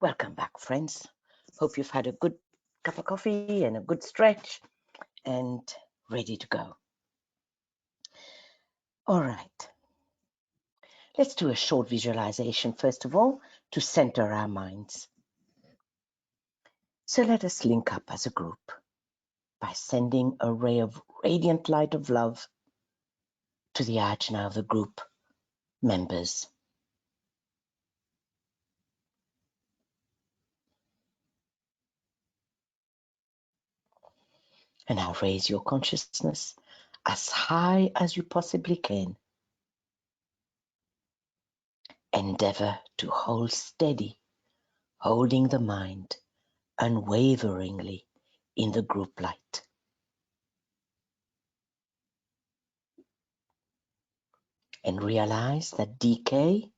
Welcome back, friends. Hope you've had a good cup of coffee and a good stretch and ready to go. All right. Let's do a short visualization, first of all, to center our minds. So let us link up as a group by sending a ray of radiant light of love to the ajna of the group members. And now raise your consciousness as high as you possibly can. Endeavor to hold steady, holding the mind unwaveringly in the group light. And realize that DK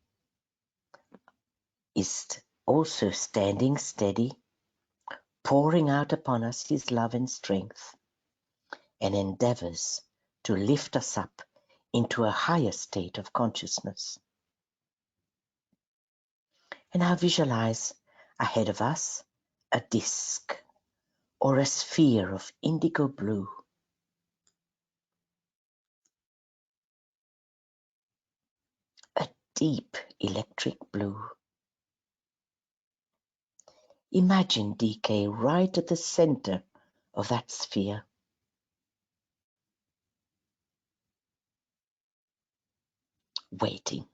is also standing steady, pouring out upon us his love and strength, and endeavors to lift us up into a higher state of consciousness. And now visualize ahead of us a disk or a sphere of indigo blue. A deep electric blue. Imagine DK right at the center of that sphere. Waiting.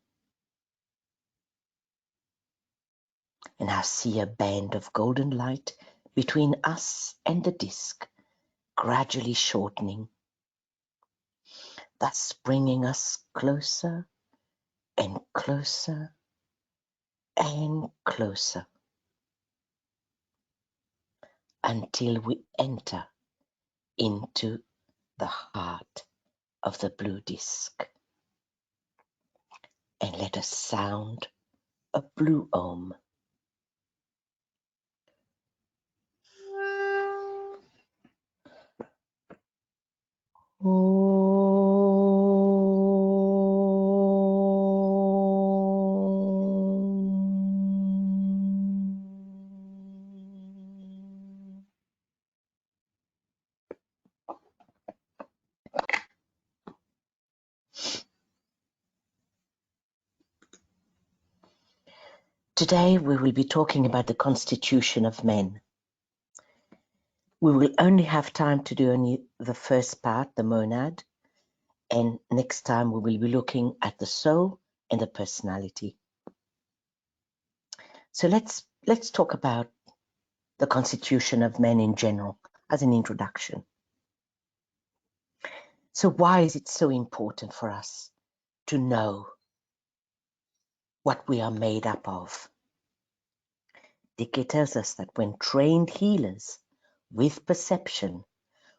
And I see a band of golden light between us and the disk, gradually shortening, thus bringing us closer and closer and closer until we enter into the heart of the blue disk. And let us sound a blue Om. Today we will be talking about the constitution of men. We will only have time to do only the first part, the monad, and next time we will be looking at the soul and the personality. So let's talk about the constitution of men in general as an introduction. So why is it so important for us to know what we are made up of? DK tells us that when trained healers with perception,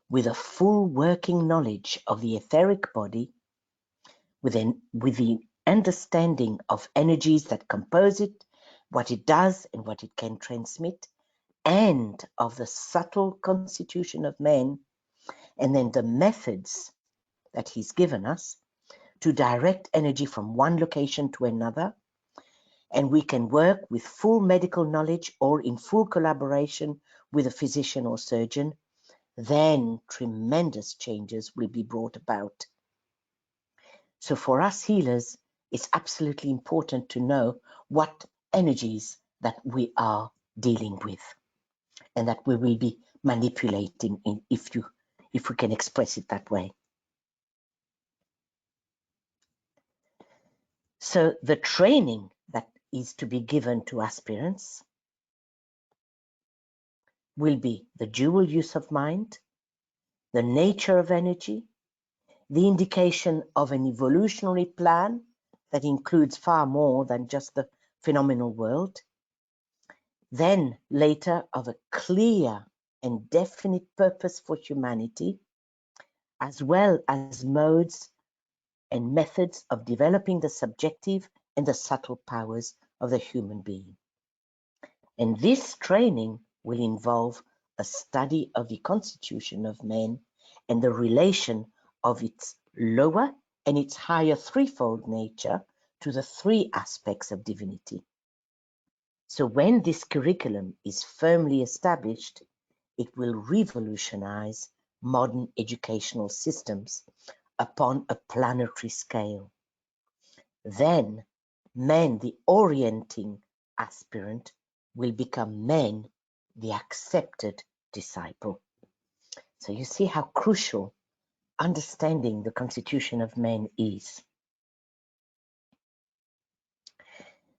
with a full working knowledge of the etheric body, with the understanding of energies that compose it, what it does and what it can transmit, and of the subtle constitution of men, and then the methods that he's given us to direct energy from one location to another, and we can work with full medical knowledge or in full collaboration with a physician or surgeon, then tremendous changes will be brought about. So for us healers, it's absolutely important to know what energies that we are dealing with and that we will be manipulating if we can express it that way. So the training that is to be given to aspirants will be the dual use of mind, the nature of energy, the indication of an evolutionary plan that includes far more than just the phenomenal world, then later of a clear and definite purpose for humanity, as well as modes and methods of developing the subjective and the subtle powers of the human being. And this training will involve a study of the constitution of men and the relation of its lower and its higher threefold nature to the three aspects of divinity. So when this curriculum is firmly established, it will revolutionize modern educational systems upon a planetary scale. Then men, the orienting aspirant, will become men, the accepted disciple. So you see how crucial understanding the constitution of men is.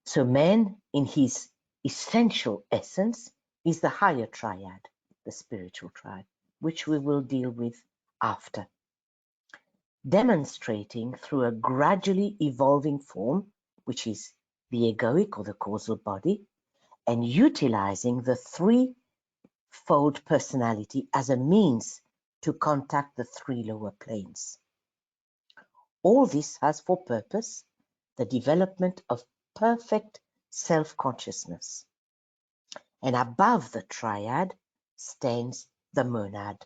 So man, in his essential essence, is the higher triad, the spiritual triad, which we will deal with after. Demonstrating through a gradually evolving form, which is the egoic or the causal body, and utilizing the threefold personality as a means to contact the three lower planes. All this has for purpose the development of perfect self-consciousness. And above the triad stands the monad,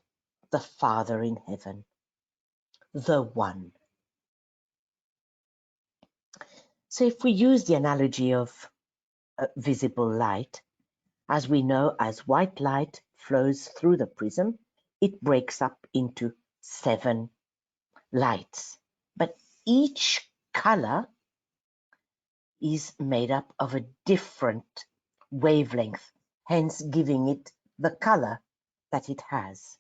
the Father in heaven, the One. So if we use the analogy of visible light, as we know, as white light flows through the prism, it breaks up into 7 lights. But each color is made up of a different wavelength, hence giving it the color that it has.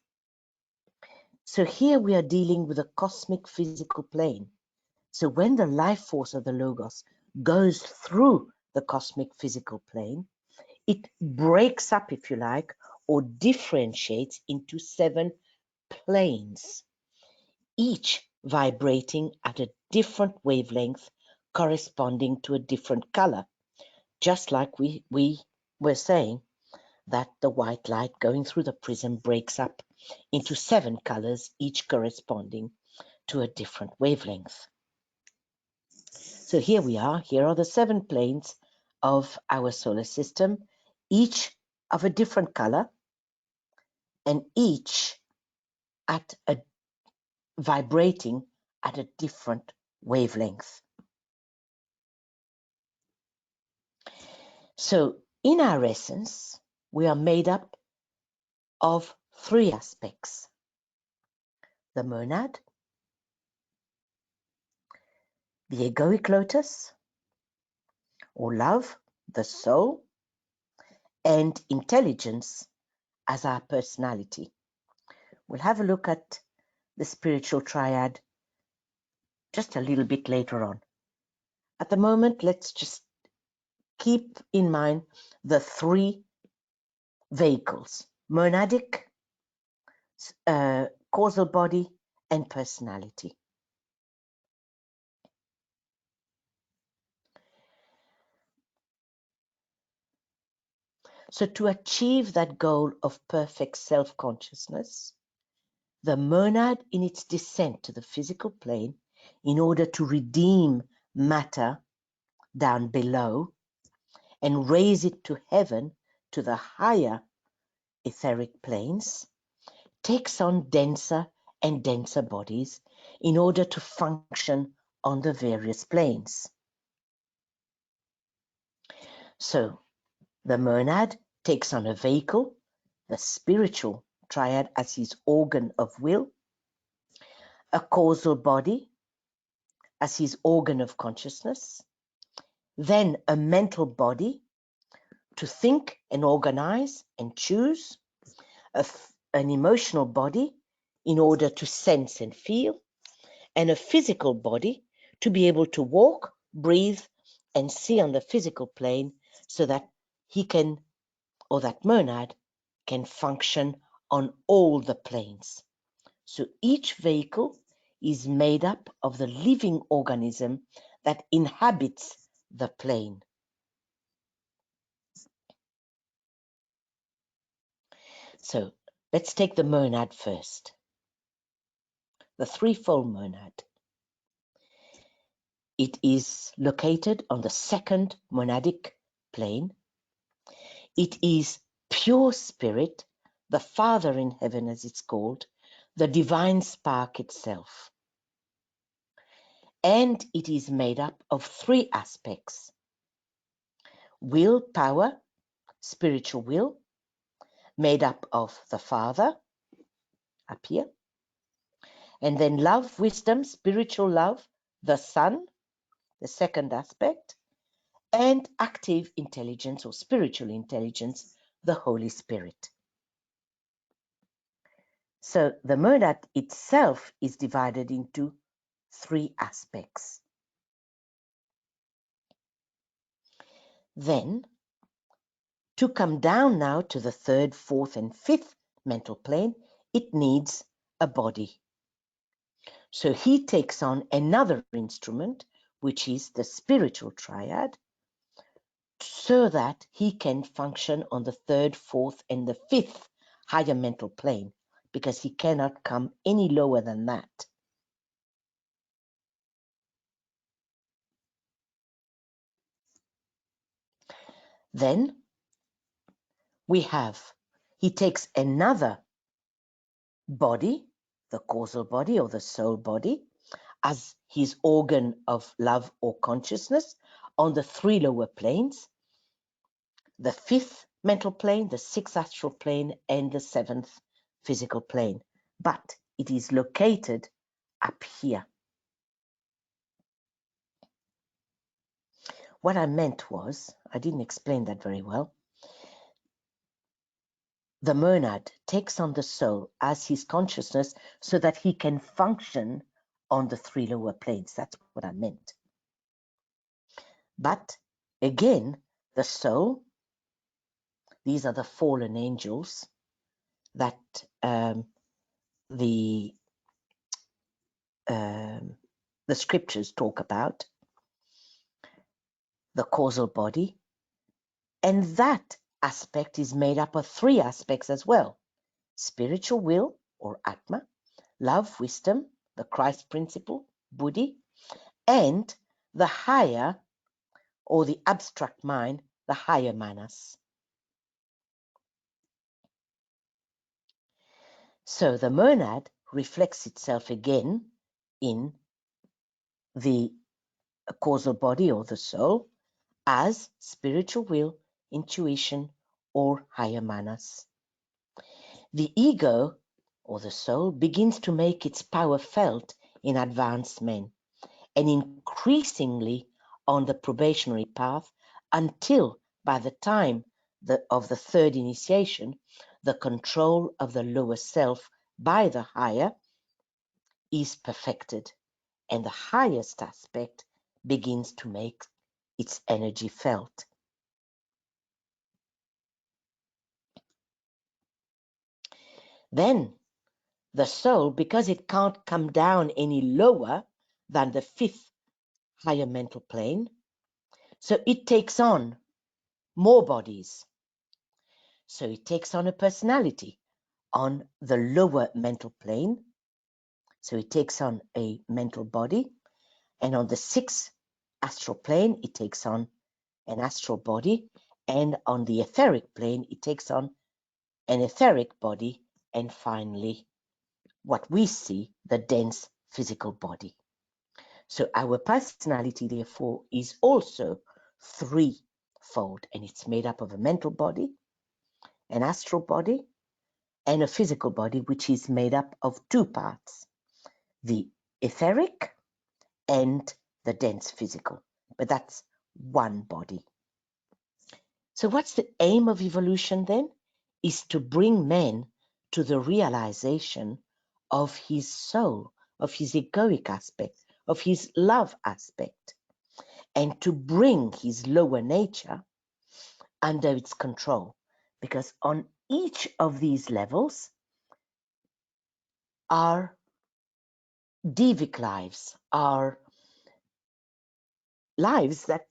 So here we are dealing with a cosmic physical plane. So when the life force of the Logos goes through the cosmic physical plane, it breaks up, if you like, or differentiates into 7 planes, each vibrating at a different wavelength corresponding to a different color, just like we were saying that the white light going through the prism breaks up into 7 colors, each corresponding to a different wavelength. So here we are. Here are the 7 planes of our solar system, each of a different color and each at a vibrating at a different wavelength. So in our essence, we are made up of 3 aspects: the monad, the egoic lotus, or love, the soul, and intelligence as our personality. We'll have a look at the spiritual triad just a little bit later on. At the moment, let's just keep in mind the 3 vehicles: monadic, causal body, and personality. So to achieve that goal of perfect self-consciousness, the monad in its descent to the physical plane, in order to redeem matter down below and raise it to heaven, to the higher etheric planes, takes on denser and denser bodies in order to function on the various planes. So the monad takes on a vehicle, the spiritual triad as his organ of will, a causal body as his organ of consciousness, then a mental body to think and organize and choose, an emotional body in order to sense and feel, and a physical body to be able to walk, breathe, and see on the physical plane, so that he can, or that monad, can function on all the planes. So each vehicle is made up of the living organism that inhabits the plane. So let's take the monad first, the threefold monad. It is located on the 2nd monadic plane. It is pure spirit, the Father in heaven as it's called, the divine spark itself. And it is made up of 3 aspects. will, power, spiritual will, made up of the Father, up here, and then love, wisdom, spiritual love, the Son, the second aspect, and active intelligence or spiritual intelligence, the Holy Spirit. So the monad itself is divided into three aspects. Then, to come down now to the third, fourth, and fifth mental plane, it needs a body. So he takes on another instrument, which is the spiritual triad, so that he can function on the third, fourth, and the fifth higher mental plane, because he cannot come any lower than that. Then he takes another body, the causal body or the soul body, as his organ of love or consciousness on the three lower planes, the fifth mental plane, the sixth astral plane, and the seventh physical plane. But it is located up here. What I meant was, I didn't explain that very well. The monad takes on the soul as his consciousness so that he can function on the three lower planes. That's what I meant. But again, the soul, these are the fallen angels that the scriptures talk about, the causal body, and that aspect is made up of three aspects as well: spiritual will or Atma, love, wisdom, the Christ principle, Buddhi, and the higher or the abstract mind, the higher manas. So the monad reflects itself again in the causal body or the soul as spiritual will, intuition, or higher manas. The ego or the soul begins to make its power felt in advanced men and increasingly on the probationary path until by the time of the third initiation, the control of the lower self by the higher is perfected, and the highest aspect begins to make its energy felt. Then the soul, because it can't come down any lower than the fifth higher mental plane, so it takes on more bodies. So it takes on a personality on the lower mental plane. So it takes on a mental body, and on the sixth astral plane, it takes on an astral body, and on the etheric plane, it takes on an etheric body, and finally, what we see, the dense physical body. So our personality, therefore, is also threefold, and it's made up of a mental body, an astral body, and a physical body, which is made up of two parts, the etheric and the dense physical. But that's one body. So what's the aim of evolution then? Is to bring man to the realization of his soul, of his egoic aspect, of his love aspect, and to bring his lower nature under its control. Because on each of these levels are devic lives, are lives that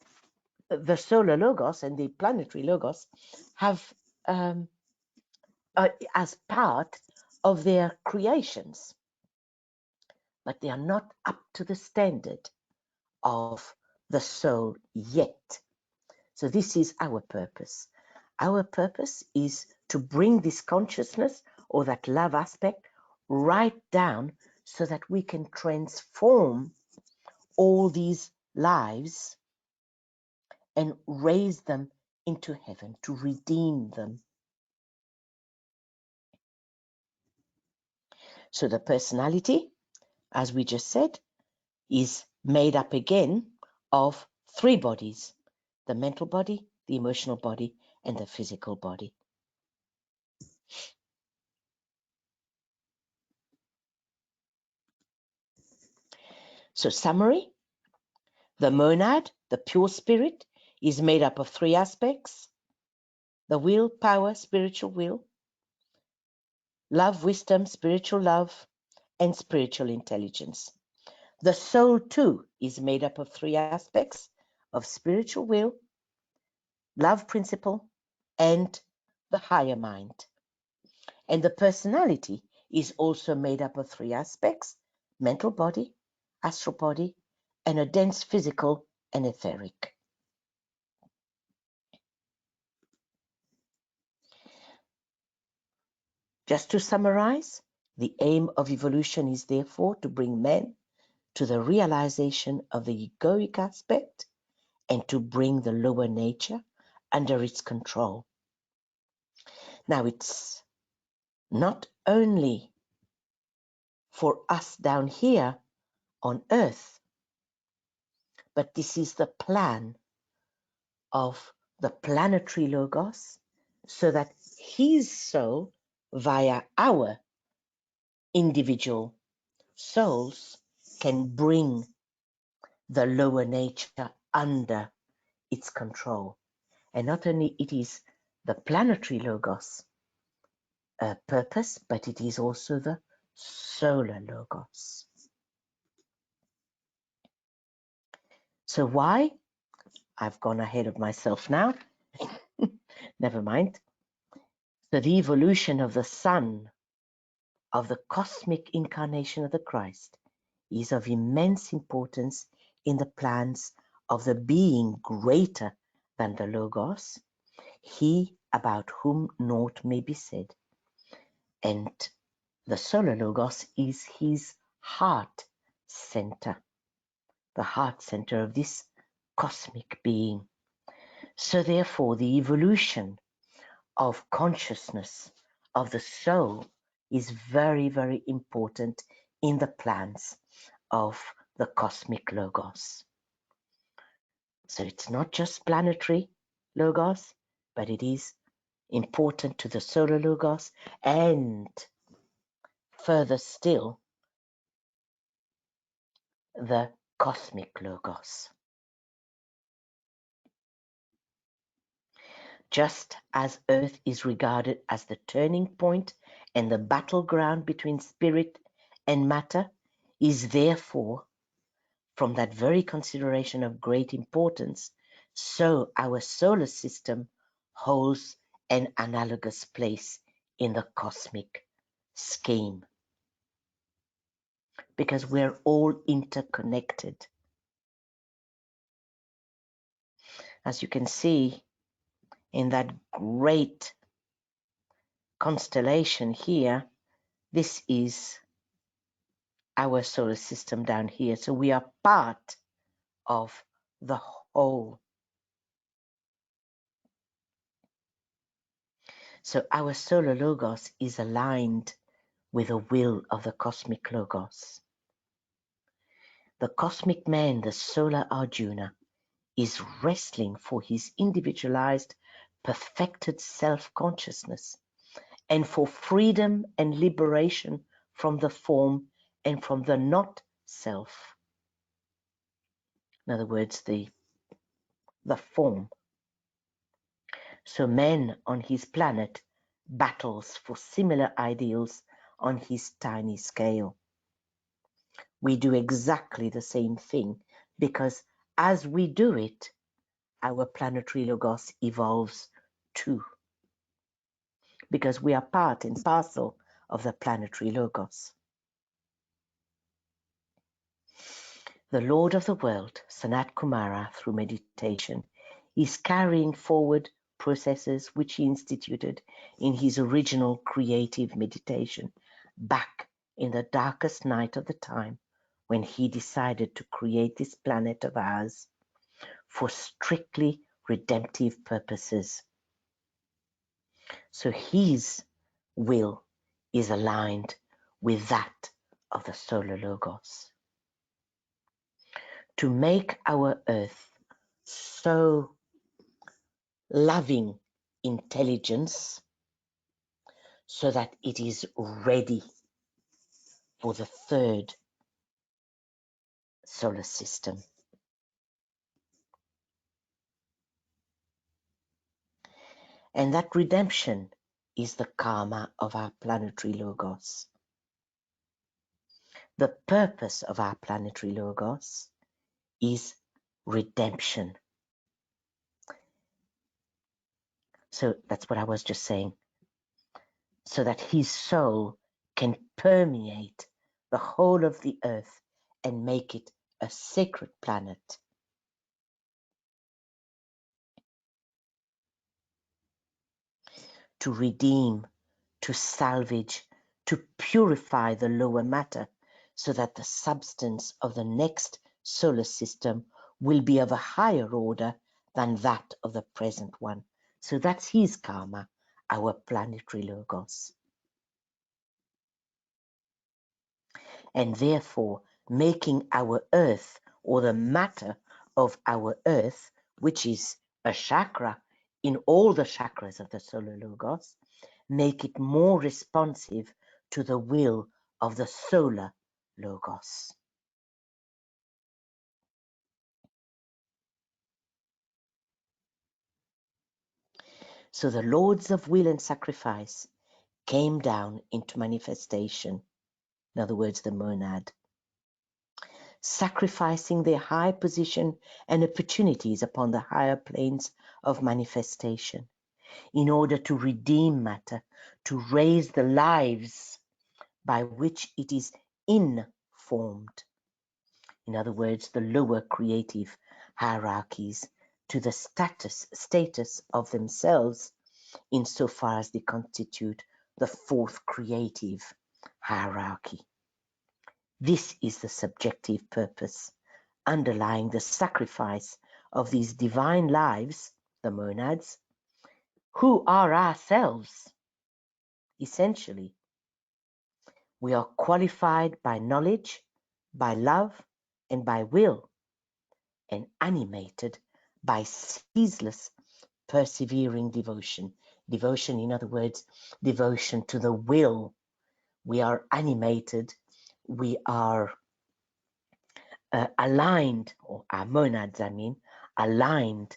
the solar logos and the planetary logos have as part of their creations, but they are not up to the standard of the soul yet. So this is our purpose. Our purpose is to bring this consciousness or that love aspect right down so that we can transform all these lives and raise them into heaven to redeem them. So the personality, as we just said, is made up again of three bodies: the mental body, the emotional body, and the physical body. So summary, the monad, the pure spirit, is made up of three aspects: the will, power, spiritual will, love, wisdom, spiritual love, and spiritual intelligence. The soul too is made up of three aspects: of spiritual will, love principle, and the higher mind. And the personality is also made up of three aspects: mental body, astral body, and a dense physical and etheric. Just to summarize, the aim of evolution is therefore to bring men to the realization of the egoic aspect and to bring the lower nature under its control. Now, it's not only for us down here on earth, but this is the plan of the planetary logos, so that his soul, via our individual souls, can bring the lower nature under its control. And not only it is the planetary logos purpose, but it is also the solar logos. So why? I've gone ahead of myself now. Never mind. So the evolution of the Son, of the cosmic incarnation of the Christ, is of immense importance in the plans of the being greater than the Logos, he about whom naught may be said. And the solar Logos is his heart center, the heart center of this cosmic being. So therefore, the evolution of consciousness of the soul is very, very important in the plans of the cosmic logos. So it's not just planetary logos, but it is important to the solar logos, and further still, the cosmic logos. Just as Earth is regarded as the turning point and the battleground between spirit and matter, is therefore, from that very consideration of great importance, so our solar system holds an analogous place in the cosmic scheme, because we're all interconnected. As you can see in that great constellation here, this is our solar system down here. So we are part of the whole. So our solar logos is aligned with the will of the cosmic logos. The cosmic man, the solar Arjuna, is wrestling for his individualized, perfected self-consciousness and for freedom and liberation from the form and from the not self. In other words, the form. So man on his planet battles for similar ideals on his tiny scale. We do exactly the same thing, because as we do it, our planetary logos evolves too, because we are part and parcel of the planetary logos. The Lord of the world, Sanat Kumara, through meditation, is carrying forward processes which he instituted in his original creative meditation back in the darkest night of the time, when he decided to create this planet of ours strictly redemptive purposes. So his will is aligned with that of the solar logos. To make our earth so loving intelligence so that it is ready for the third solar system. And that redemption is the karma of our planetary logos. The purpose of our planetary logos is redemption. So that's what I was just saying. So that his soul can permeate the whole of the earth and make it a sacred planet. To redeem, to salvage, to purify the lower matter so that the substance of the next solar system will be of a higher order than that of the present one. So that's his karma, our planetary logos. And therefore making our earth, or the matter of our earth, which is a chakra in all the chakras of the solar logos, make it more responsive to the will of the solar logos. So the lords of will and sacrifice came down into manifestation, in other words, the monad, sacrificing their high position and opportunities upon the higher planes of manifestation in order to redeem matter, to raise the lives by which it is informed. In other words, the lower creative hierarchies to the status of themselves insofar as they constitute the fourth creative hierarchy. This is the subjective purpose underlying the sacrifice of these divine lives, the monads, who are ourselves. Essentially, we are qualified by knowledge, by love, and by will, and animated by ceaseless, persevering devotion. Devotion, in other words, devotion to the will. We are animated, we are aligned, or our monads, I mean, aligned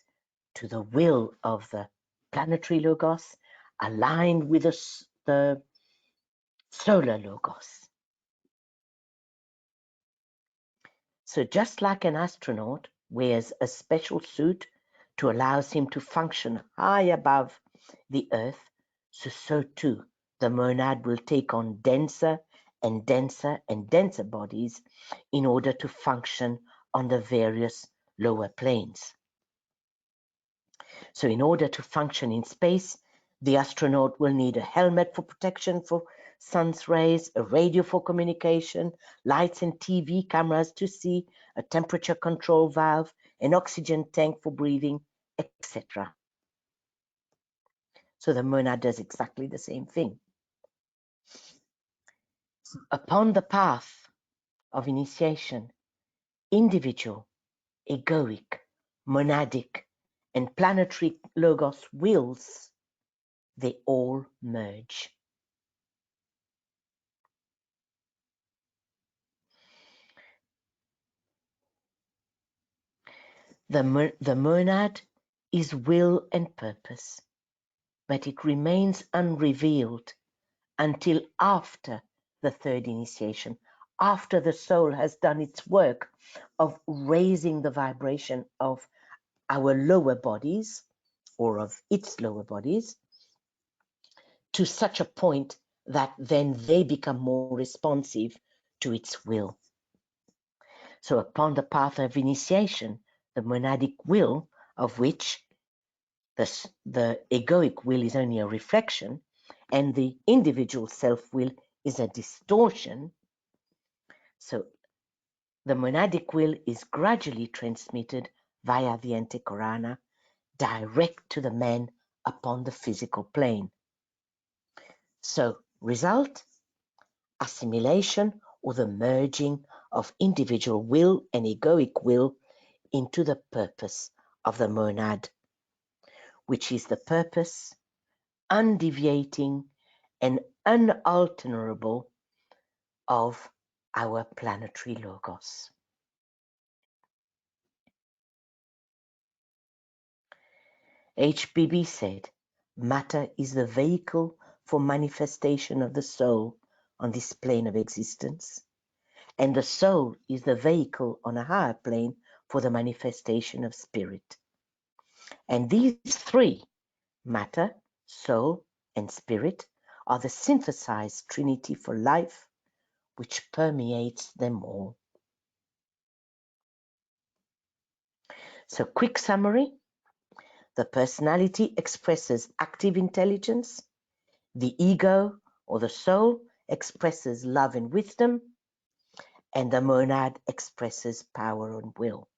to the will of the planetary logos, aligned with the solar logos. So just like an astronaut wears a special suit to allow him to function high above the earth, so too the monad will take on denser and denser and denser bodies in order to function on the various lower planes. So in order to function in space, the astronaut will need a helmet for protection for sun's rays, a radio for communication, lights and TV cameras to see, a temperature control valve, an oxygen tank for breathing, etc. So the monad does exactly the same thing. Upon the path of initiation, individual, egoic, monadic, and planetary logos wills, they all merge. The monad is will and purpose, but it remains unrevealed until after the third initiation, after the soul has done its work of raising the vibration of our lower bodies, or of its lower bodies, to such a point that then they become more responsive to its will. So upon the path of initiation, the monadic will, of which the egoic will is only a reflection, and the individual self-will is a distortion. So the monadic will is gradually transmitted via the antecorana direct to the man upon the physical plane. So, result, assimilation or the merging of individual will and egoic will into the purpose of the monad, which is the purpose, undeviating and unalterable, of our planetary logos. HBB said, matter is the vehicle for manifestation of the soul on this plane of existence, and the soul is the vehicle on a higher plane for the manifestation of spirit. And these three, matter, soul, and spirit, are the synthesized trinity for life, which permeates them all. So, quick summary. The personality expresses active intelligence. The ego or the soul expresses love and wisdom. And the monad expresses power and will.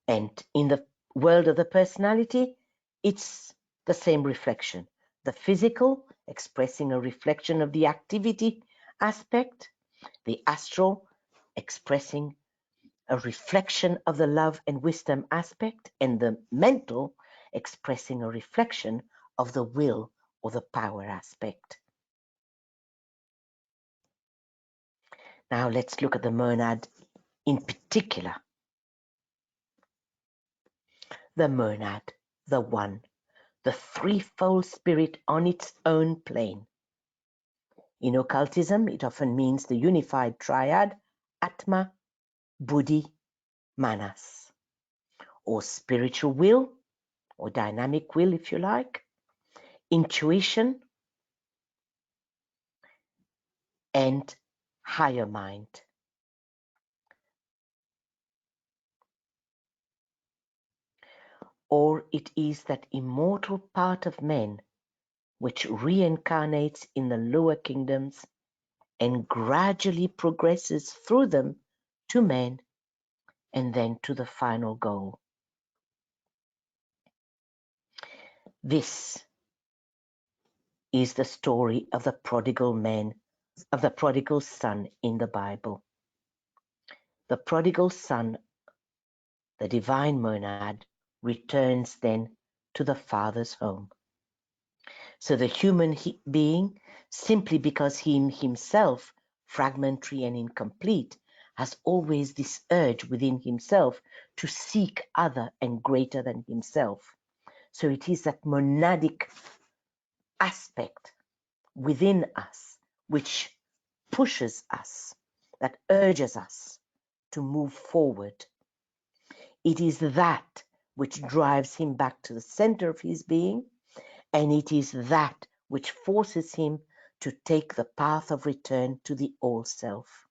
And in the world of the personality, it's the same reflection. The physical expressing a reflection of the activity aspect, the astral expressing a reflection of the love and wisdom aspect, and the mental expressing a reflection of the will or the power aspect. Now let's look at the monad in particular. The monad, the one, the threefold spirit on its own plane. In occultism, it often means the unified triad, Atma, Buddhi, Manas, or spiritual will, or dynamic will if you like, intuition, and higher mind. Or it is that immortal part of men which reincarnates in the lower kingdoms and gradually progresses through them to men and then to the final goal. This is the story of the prodigal man, of the prodigal son in the Bible. The prodigal son, the divine monad, returns then to the Father's home. So the human being, simply because he himself, fragmentary and incomplete, has always this urge within himself to seek other and greater than himself. So it is that monadic aspect within us which pushes us, that urges us to move forward. It is that which drives him back to the center of his being, and it is that which forces him to take the path of return to the all self.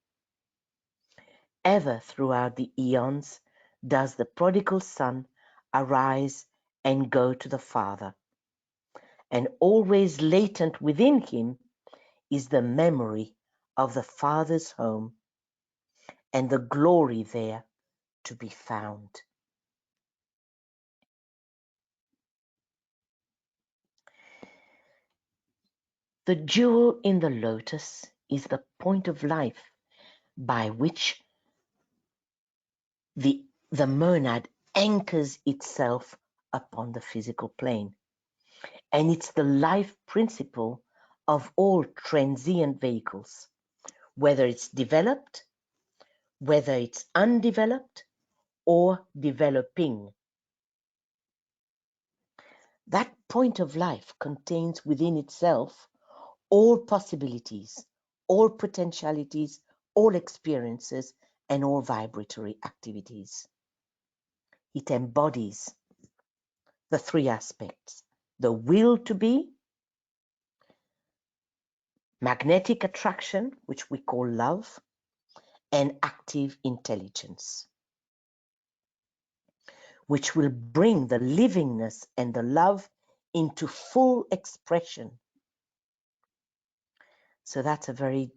Ever throughout the eons does the prodigal son arise and go to the Father, and always latent within him is the memory of the Father's home and the glory there to be found. The jewel in the lotus is the point of life by which the monad anchors itself upon the physical plane. And it's the life principle of all transient vehicles, whether it's developed, whether it's undeveloped, or developing. That point of life contains within itself all possibilities, all potentialities, all experiences, and all vibratory activities. It embodies the three aspects: the will to be, magnetic attraction, which we call love, and active intelligence, which will bring the livingness and the love into full expression. So that's a very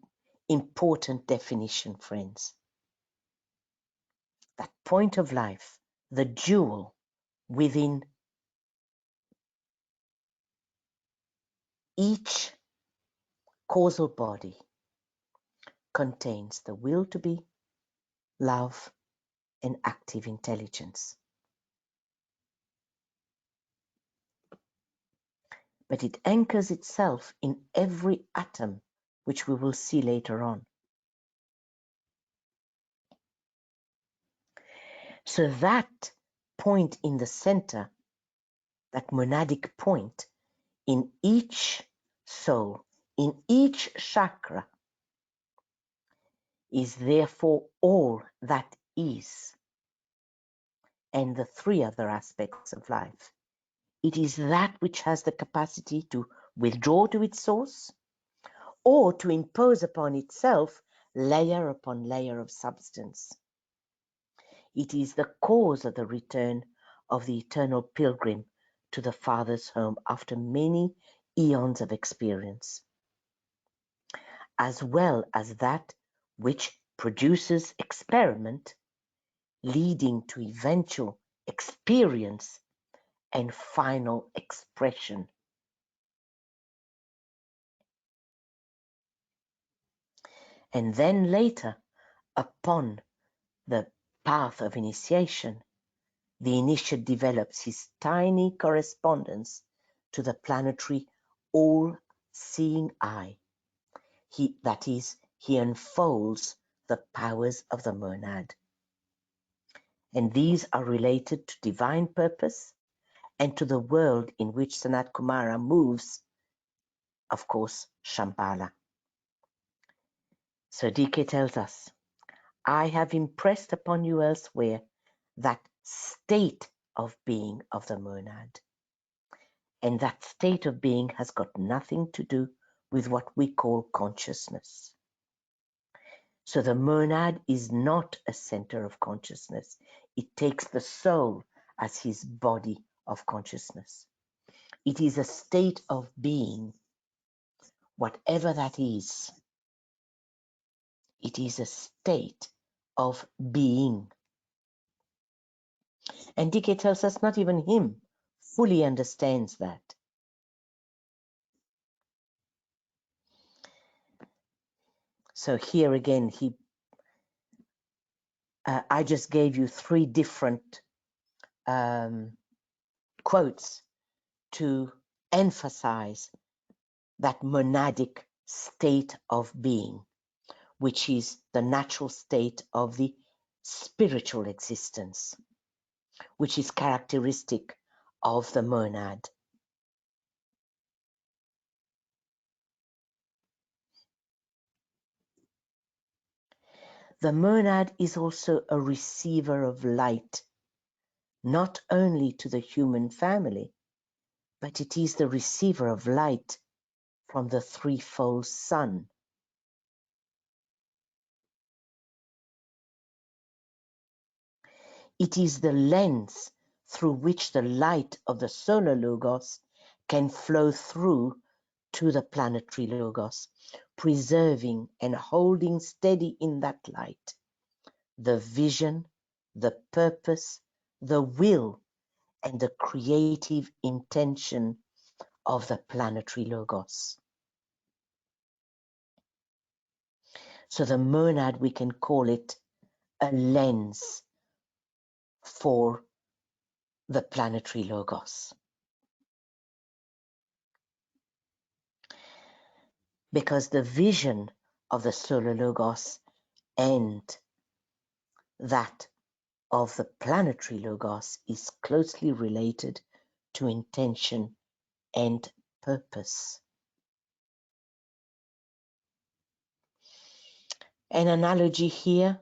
important definition, friends. That point of life the jewel within each causal body contains the will to be, love, and active intelligence. But it anchors itself in every atom, which we will see later on. So that point in the center, that monadic point in each soul, in each chakra, is therefore all that is, and the three other aspects of life. It is that which has the capacity to withdraw to its source or to impose upon itself layer upon layer of substance. It is the cause of the return of the eternal pilgrim to the Father's home after many eons of experience, as well as that which produces experiment, leading to eventual experience and final expression. And then later, upon the path of initiation, the initiate develops his tiny correspondence to the planetary all-seeing eye. That is, he unfolds the powers of the monad. And these are related to divine purpose and to the world in which Sanat Kumara moves, of course, Shambhala. So DK tells us, I have impressed upon you elsewhere that state of being of the monad. And that state of being has got nothing to do with what we call consciousness. So the monad is not a center of consciousness. It takes the soul as his body of consciousness. It is a state of being, whatever that is. It is a state of being. And DK tells us not even him fully understands that. So here again, I just gave you three different quotes to emphasize that monadic state of being, which is the natural state of the spiritual existence, which is characteristic of the monad. The monad is also a receiver of light, not only to the human family, but it is the receiver of light from the threefold sun. It is the lens through which the light of the solar logos can flow through to the planetary logos, preserving and holding steady in that light the vision, the purpose, the will, and the creative intention of the planetary logos. So the monad, we can call it a lens for the planetary logos. Because the vision of the solar logos and that of the planetary logos is closely related to intention and purpose. An analogy here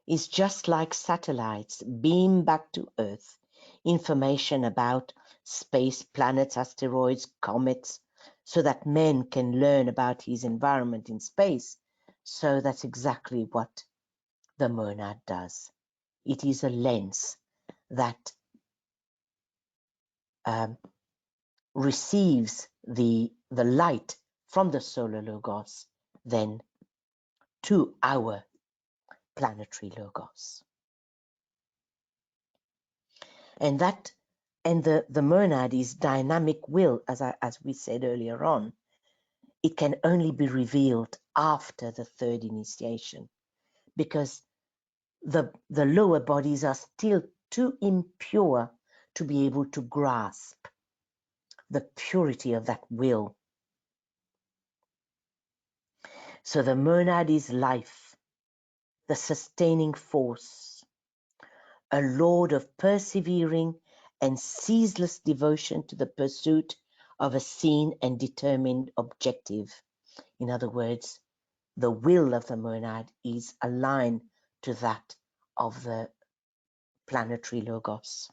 is just like satellites beam back to Earth information about space, planets, asteroids, comets, so that men can learn about his environment in space. So that's exactly what the monad does. It is a lens that receives the light from the solar logos then to our planetary logos. And the monad is dynamic will, as we said earlier on. It can only be revealed after the third initiation, because the lower bodies are still too impure to be able to grasp the purity of that will. So the monad is life, the sustaining force, a lord of persevering and ceaseless devotion to the pursuit of a seen and determined objective. In other words, the will of the monad is aligned to that of the planetary logos.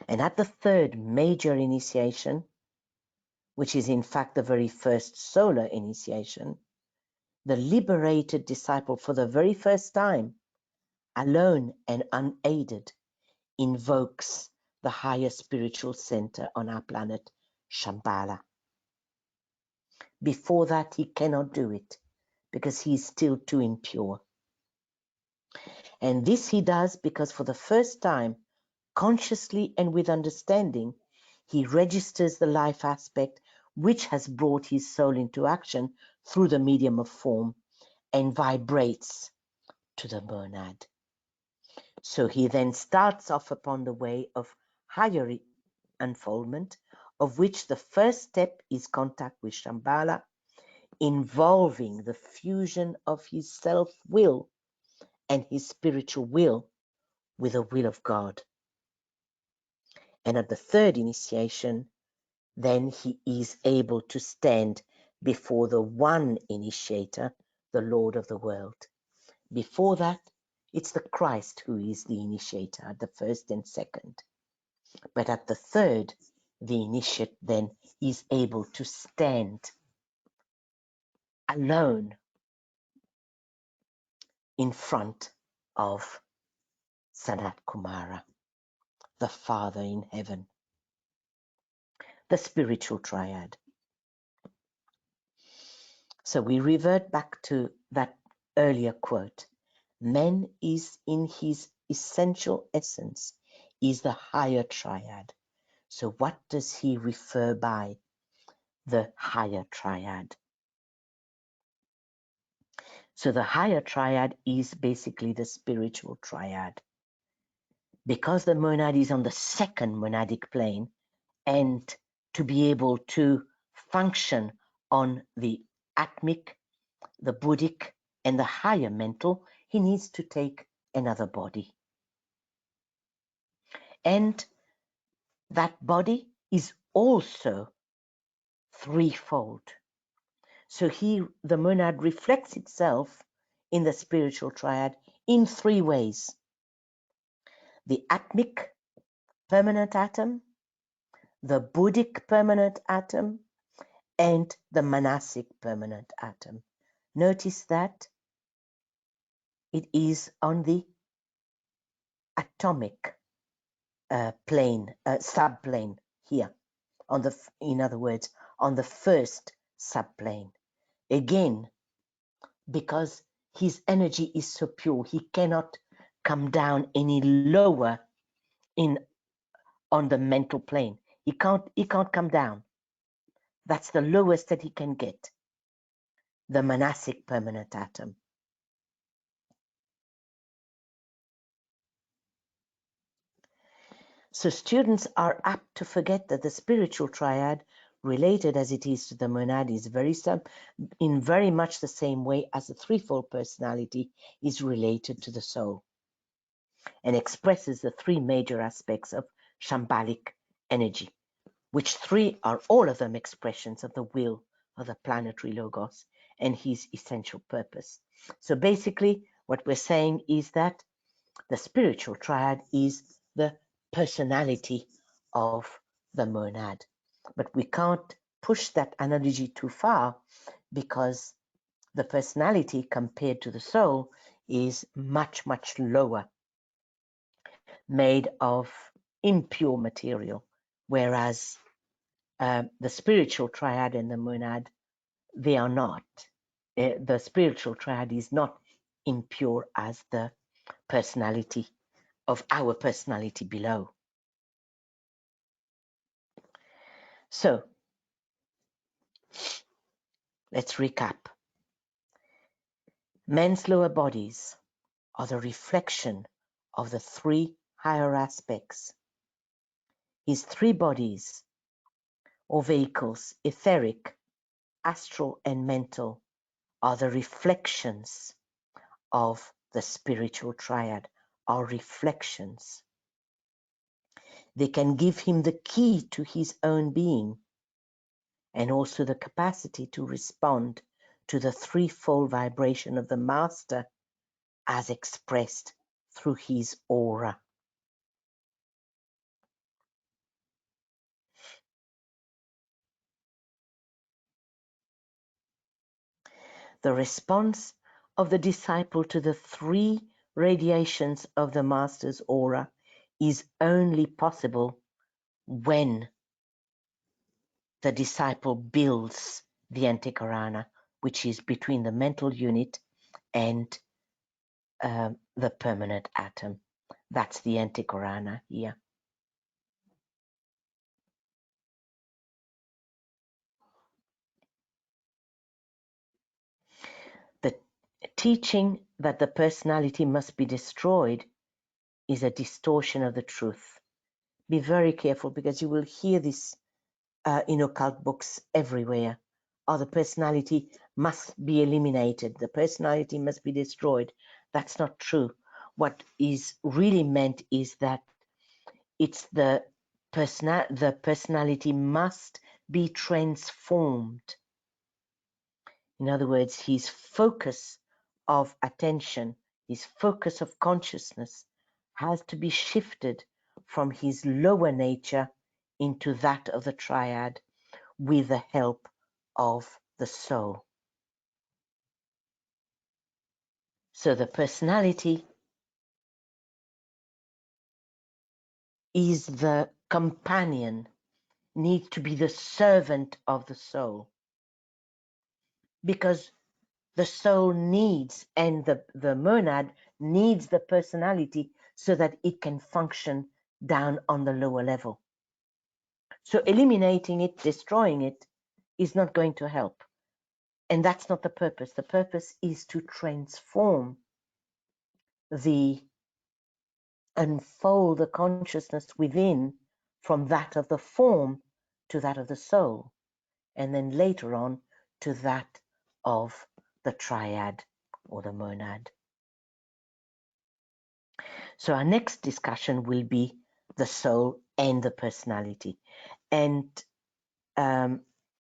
And at the third major initiation, which is in fact the very first solar initiation, the liberated disciple for the very first time, alone and unaided, invokes the higher spiritual center on our planet, Shambhala. Before that, he cannot do it because he is still too impure. And this he does because for the first time, consciously and with understanding, he registers the life aspect which has brought his soul into action through the medium of form and vibrates to the monad. So he then starts off upon the way of higher unfoldment, of which the first step is contact with Shambhala, involving the fusion of his self-will and his spiritual will with the will of God. And at the third initiation, then he is able to stand before the one initiator, the Lord of the world. Before that, it's the Christ who is the initiator at the first and second. But at the third, the initiate then is able to stand alone in front of Sanat Kumara, the Father in heaven, the spiritual triad. So we revert back to that earlier quote. Man is in his essential essence, is the higher triad. So what does he refer by the higher triad? So the higher triad is basically the spiritual triad. Because the monad is on the second monadic plane, and to be able to function on the atmic, the buddhic, and the higher mental, he needs to take another body. And that body is also threefold. So the monad reflects itself in the spiritual triad in three ways. The atmic permanent atom, the buddhic permanent atom, and the manasic permanent atom. Notice that it is on the atomic plane, subplane here, in other words, on the first subplane. Again, because his energy is so pure, he cannot come down any lower on the mental plane. He can't come down. That's the lowest that he can get, the manasic permanent atom. So students are apt to forget that the spiritual triad, related as it is to the monad, is in very much the same way as the threefold personality is related to the soul, and expresses the three major aspects of Shambhalic energy, which three are all of them expressions of the will of the planetary logos and his essential purpose. So basically, what we're saying is that the spiritual triad is the personality of the monad. But we can't push that analogy too far, because the personality compared to the soul is much, much lower, made of impure material, whereas the spiritual triad and the monad, they are not. The spiritual triad is not impure as the personality of our personality below. So let's recap. Men's lower bodies are the reflection of the three higher aspects. His three bodies or vehicles, etheric, astral, and mental, are the reflections of the spiritual triad, are reflections. They can give him the key to his own being and also the capacity to respond to the threefold vibration of the master as expressed through his aura. The response of the disciple to the three radiations of the master's aura is only possible when the disciple builds the antikarana, which is between the mental unit and the permanent atom. That's the antikarana here. The teaching that the personality must be destroyed is a distortion of the truth. Be very careful, because you will hear this in occult books everywhere. Oh, the personality must be eliminated. The personality must be destroyed. That's not true. What is really meant is that it's the personality must be transformed. In other words, his focus of attention, his focus of consciousness has to be shifted from his lower nature into that of the triad with the help of the soul. So the personality is the companion, needs to be the servant of the soul, because the soul needs, and the monad needs the personality so that it can function down on the lower level. So eliminating it, destroying it, is not going to help. And that's not the purpose. The purpose is to transform unfold the consciousness within from that of the form to that of the soul, and then later on to that of the triad or the monad. So our next discussion will be the soul and the personality. And